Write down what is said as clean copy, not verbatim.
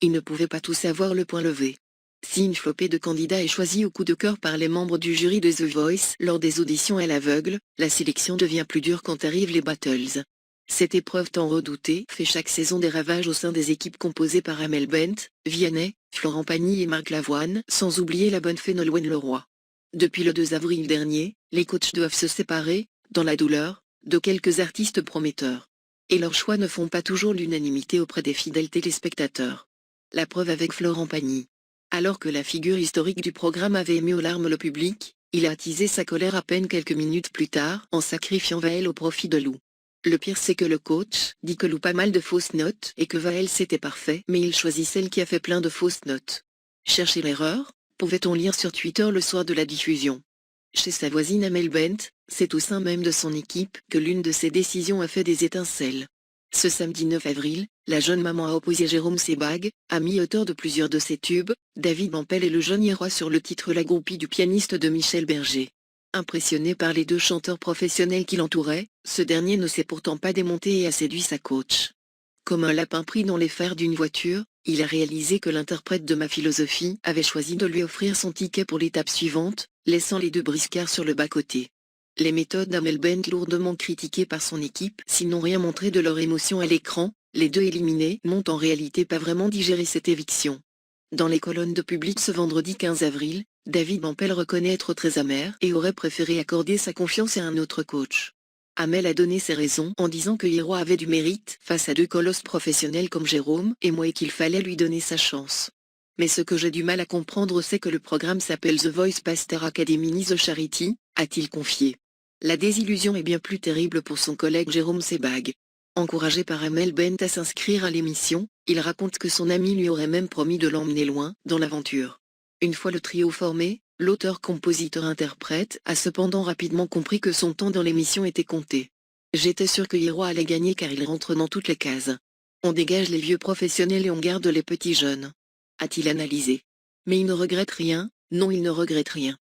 Ils ne pouvaient pas tous avoir le point levé. Si une flopée de candidats est choisie au coup de cœur par les membres du jury de The Voice lors des auditions à l'aveugle, la sélection devient plus dure quand arrivent les battles. Cette épreuve tant redoutée fait chaque saison des ravages au sein des équipes composées par Amel Bent, Vianney, Florent Pagny et Marc Lavoine, sans oublier la bonne fée Nolwenn Leroy. Depuis le 2 avril dernier, les coachs doivent se séparer, dans la douleur, de quelques artistes prometteurs. Et leurs choix ne font pas toujours l'unanimité auprès des fidèles téléspectateurs. La preuve avec Florent Pagny. Alors que la figure historique du programme avait ému aux larmes le public, il a attisé sa colère à peine quelques minutes plus tard en sacrifiant Vaël au profit de Lou. Le pire c'est que le coach dit que Lou pas mal de fausses notes et que Vaël c'était parfait mais il choisit celle qui a fait plein de fausses notes. Cherchez l'erreur, pouvait-on lire sur Twitter le soir de la diffusion. Chez sa voisine Amel Bent, c'est au sein même de son équipe que l'une de ses décisions a fait des étincelles. Ce samedi 9 avril, la jeune maman a opposé Jérôme Sebag, ami auteur de plusieurs de ses tubes, David Bampel et le jeune Irois sur le titre La groupie du pianiste de Michel Berger. Impressionné par les deux chanteurs professionnels qui l'entouraient, ce dernier ne s'est pourtant pas démonté et a séduit sa coach. Comme un lapin pris dans les fers d'une voiture, il a réalisé que l'interprète de Ma Philosophie avait choisi de lui offrir son ticket pour l'étape suivante, laissant les deux briscards sur le bas-côté. Les méthodes d'Amel Bent lourdement critiquées par son équipe s'ils n'ont rien montré de leur émotion à l'écran, les deux éliminés n'ont en réalité pas vraiment digéré cette éviction. Dans les colonnes de Public ce vendredi 15 avril, David Bampel reconnaît être très amer et aurait préféré accorder sa confiance à un autre coach. Amel a donné ses raisons en disant que Irois avait du mérite face à deux colosses professionnels comme Jérôme et moi et qu'il fallait lui donner sa chance. Mais ce que j'ai du mal à comprendre c'est que le programme s'appelle The Voice Pastor Academy The Charity, a-t-il confié. La désillusion est bien plus terrible pour son collègue Jérôme Sebag. Encouragé par Amel Bent à s'inscrire à l'émission, il raconte que son ami lui aurait même promis de l'emmener loin dans l'aventure. Une fois le trio formé, l'auteur-compositeur-interprète a cependant rapidement compris que son temps dans l'émission était compté. J'étais sûr que Irois allait gagner car il rentre dans toutes les cases. On dégage les vieux professionnels et on garde les petits jeunes. A-t-il analysé. Mais il ne regrette rien, non il ne regrette rien.